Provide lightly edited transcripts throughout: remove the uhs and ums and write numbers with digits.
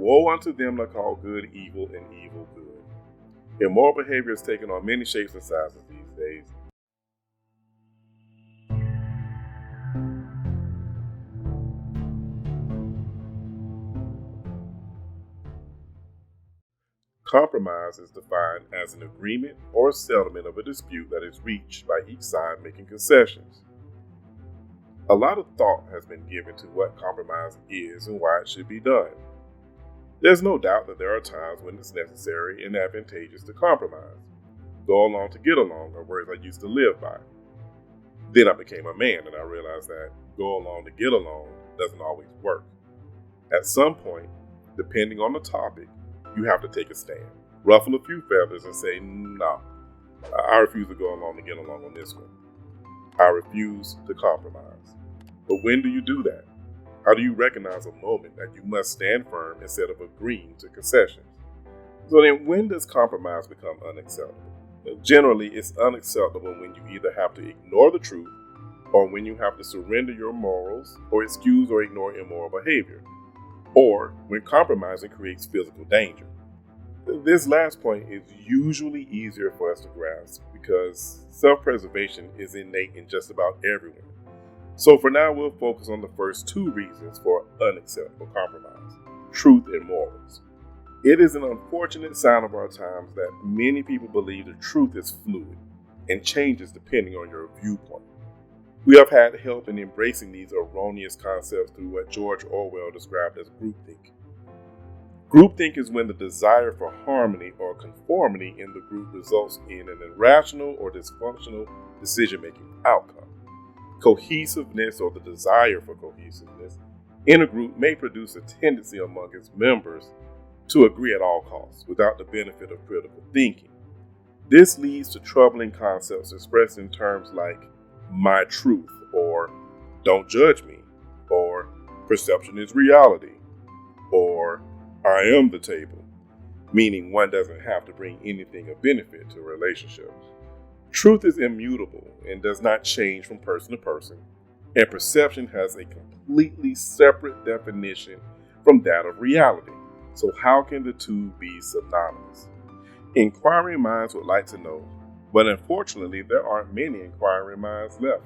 woe unto them that call good evil and evil good. Immoral behavior is taking on many shapes and sizes these days. Compromise is defined as an agreement or settlement of a dispute that is reached by each side making concessions. A lot of thought has been given to what compromise is and why it should be done. There's no doubt that there are times when it's necessary and advantageous to compromise. Go along to get along are words I used to live by. Then I became a man and I realized that go along to get along doesn't always work. At some point, depending on the topic, you have to take a stand, ruffle a few feathers and say, no, I refuse to go along to get along on this one. I refuse to compromise. But when do you do that? How do you recognize a moment that you must stand firm instead of agreeing to concessions? So then when does compromise become unacceptable? Generally, it's unacceptable when you either have to ignore the truth or when you have to surrender your morals or excuse or ignore immoral behavior, or when compromising creates physical danger. This last point is usually easier for us to grasp because self-preservation is innate in just about everyone. So for now, we'll focus on the first two reasons for unacceptable compromise: truth and morals. It is an unfortunate sign of our times that many people believe the truth is fluid and changes depending on your viewpoint. We have had help in embracing these erroneous concepts through what George Orwell described as groupthink. Groupthink is when the desire for harmony or conformity in the group results in an irrational or dysfunctional decision-making outcome. Cohesiveness, or the desire for cohesiveness, in a group may produce a tendency among its members to agree at all costs without the benefit of critical thinking. This leads to troubling concepts expressed in terms like my truth, or don't judge me, or perception is reality, or I am the table, meaning one doesn't have to bring anything of benefit to relationships. Truth is immutable and does not change from person to person, and perception has a completely separate definition from that of reality. So how can the two be synonymous? Inquiring minds would like to know, but unfortunately there aren't many inquiring minds left,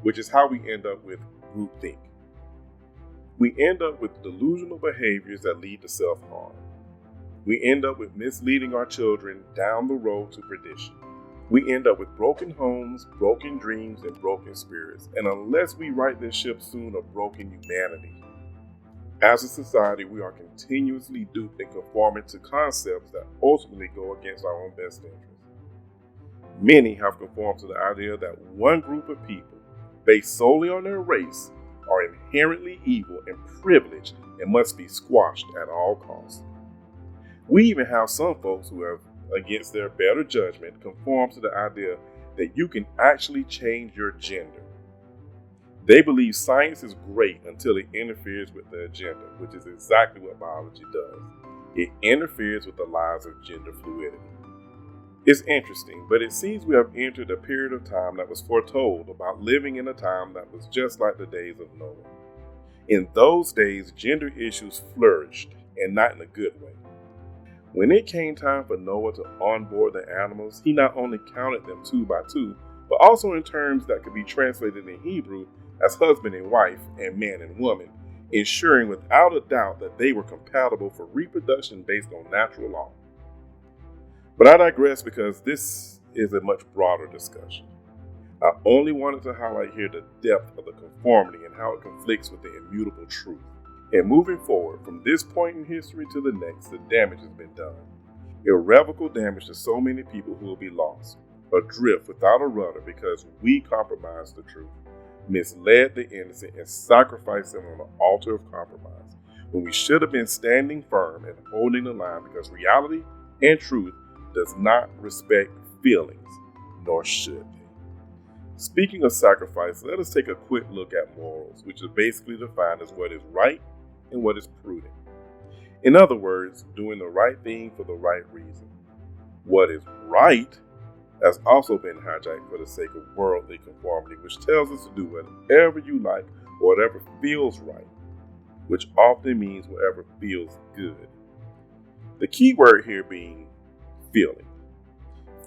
which is how we end up with groupthink. We end up with delusional behaviors that lead to self-harm. We end up with misleading our children down the road to perdition. We end up with broken homes, broken dreams, and broken spirits, and unless we right this ship soon, a broken humanity. As a society, we are continuously duped and conforming to concepts that ultimately go against our own best interests. Many have conformed to the idea that one group of people, based solely on their race, are inherently evil and privileged and must be squashed at all costs. We even have some folks who have, against their better judgment, conform to the idea that you can actually change your gender. They believe science is great until it interferes with the agenda, which is exactly what biology does. It interferes with the lies of gender fluidity. It's interesting, but it seems we have entered a period of time that was foretold about living in a time that was just like the days of Noah. In those days, gender issues flourished, and not in a good way. When it came time for Noah to onboard the animals, he not only counted them 2 by 2, but also in terms that could be translated in Hebrew as husband and wife and man and woman, ensuring without a doubt that they were compatible for reproduction based on natural law. But I digress because this is a much broader discussion. I only wanted to highlight here the depth of the conformity and how it conflicts with the immutable truth. And moving forward, from this point in history to the next, the damage has been done. Irrevocable damage to so many people who will be lost, adrift without a rudder because we compromised the truth, misled the innocent, and sacrificed them on the altar of compromise, when we should have been standing firm and holding the line because reality and truth does not respect feelings, nor should they. Speaking of sacrifice, let us take a quick look at morals, which is basically defined as what is right and what is prudent. In other words, doing the right thing for the right reason. What is right has also been hijacked for the sake of worldly conformity, which tells us to do whatever you like or whatever feels right. which often means whatever feels good. The key word here being feeling.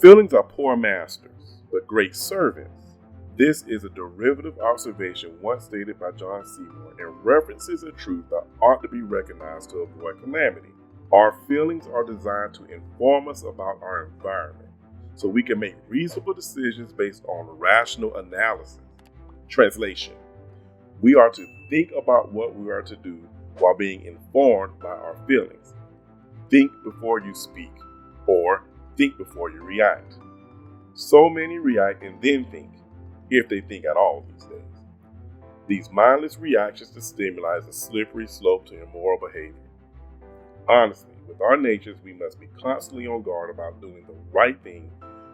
Feelings are poor masters, but great servants. This is a derivative observation once stated by John Seymour and references a truth that ought to be recognized to avoid calamity. Our feelings are designed to inform us about our environment, so we can make reasonable decisions based on rational analysis. Translation: we are to think about what we are to do while being informed by our feelings. Think before you speak, or think before you react. So many react and then think, if they think at all these days. These mindless reactions to stimuli is a slippery slope to immoral behavior. Honestly, with our natures, we must be constantly on guard about doing the right thing,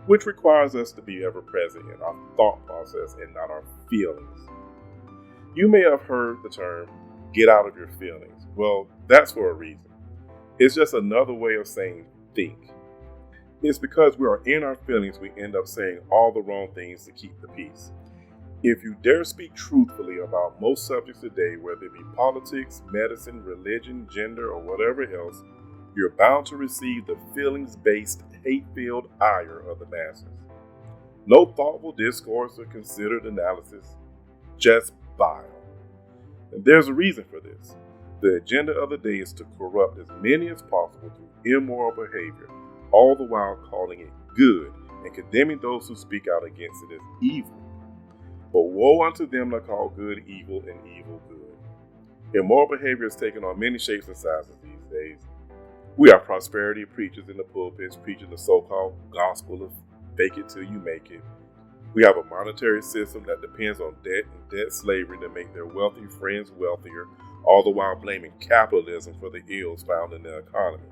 which requires us to be ever present in our thought process and not our feelings. You may have heard the term, get out of your feelings. Well, that's for a reason. It's just another way of saying think. It's because we are in our feelings we end up saying all the wrong things to keep the peace. If you dare speak truthfully about most subjects today, whether it be politics, medicine, religion, gender, or whatever else, you're bound to receive the feelings-based, hate-filled ire of the masses. No thoughtful discourse or considered analysis, just bile. And there's a reason for this. The agenda of the day is to corrupt as many as possible through immoral behavior, all the while calling it good and condemning those who speak out against it as evil. But woe unto them that call good evil and evil good. Immoral behavior is taking on many shapes and sizes these days. We have prosperity preachers in the pulpits preaching the so-called gospel of fake it till you make it. We have a monetary system that depends on debt and debt slavery to make their wealthy friends wealthier, all the while blaming capitalism for the ills found in the economy.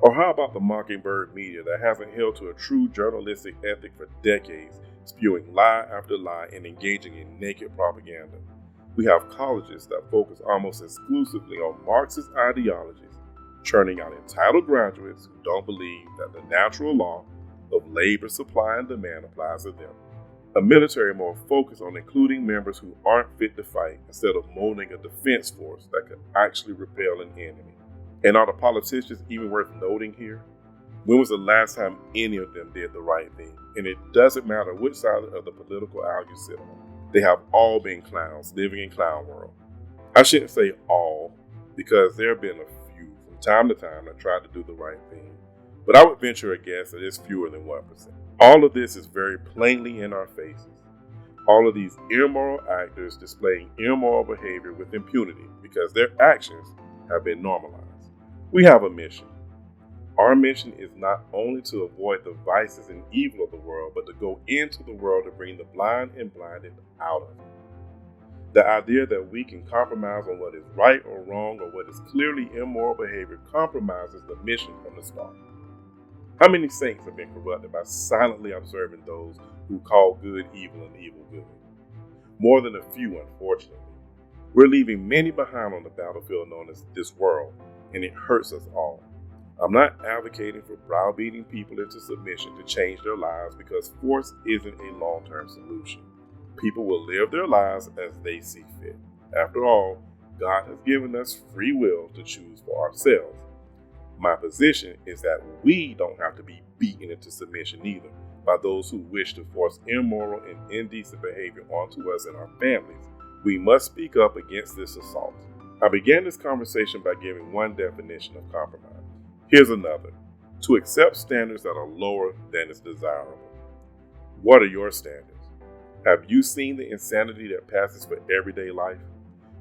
Or how about the mockingbird media that hasn't held to a true journalistic ethic for decades, spewing lie after lie and engaging in naked propaganda? We have colleges that focus almost exclusively on Marxist ideologies, churning out entitled graduates who don't believe that the natural law of labor supply and demand applies to them. A military more focused on including members who aren't fit to fight instead of molding a defense force that could actually repel an enemy. And are the politicians even worth noting here? When was the last time any of them did the right thing? And it doesn't matter which side of the political aisle you sit on. They have all been clowns living in clown world. I shouldn't say all, because there have been a few from time to time that tried to do the right thing. But I would venture a guess that it's fewer than 1%. All of this is very plainly in our faces. All of these immoral actors displaying immoral behavior with impunity because their actions have been normalized. We have a mission. Our mission is not only to avoid the vices and evil of the world, but to go into the world to bring the blind and blinded out of it. The idea that we can compromise on what is right or wrong or what is clearly immoral behavior compromises the mission from the start. How many saints have been corrupted by silently observing those who call good evil and evil good? More than a few, unfortunately. We're leaving many behind on the battlefield known as this world, and it hurts us all. I'm not advocating for browbeating people into submission to change their lives because force isn't a long-term solution. People will live their lives as they see fit. After all, God has given us free will to choose for ourselves. My position is that we don't have to be beaten into submission either by those who wish to force immoral and indecent behavior onto us and our families. We must speak up against this assault. I began this conversation by giving one definition of compromise. Here's another: to accept standards that are lower than is desirable. What are your standards? Have you seen the insanity that passes for everyday life?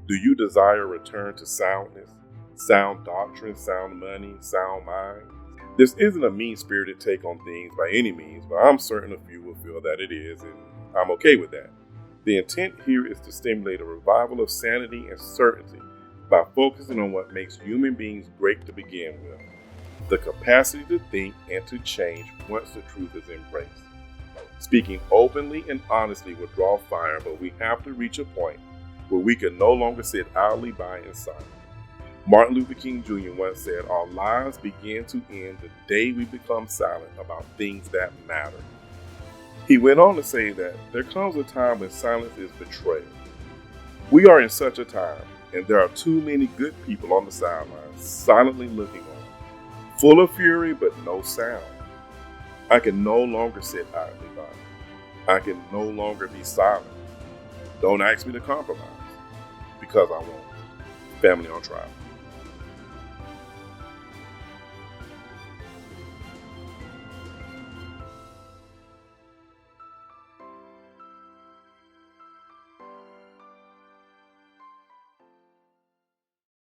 Do you desire a return to soundness, sound doctrine, sound money, sound mind? This isn't a mean-spirited take on things by any means, but I'm certain a few will feel that it is, and I'm okay with that. The intent here is to stimulate a revival of sanity and certainty by focusing on what makes human beings great to begin with: the capacity to think and to change once the truth is embraced. Speaking openly and honestly will draw fire, but we have to reach a point where we can no longer sit idly by in silence. Martin Luther King Jr. once said, "Our lives begin to end the day we become silent about things that matter." He went on to say that there comes a time when silence is betrayal. We are in such a time, and there are too many good people on the sidelines, silently looking on, full of fury but no sound. I can no longer sit idly by. I can no longer be silent. Don't ask me to compromise, because I won't. Family on trial.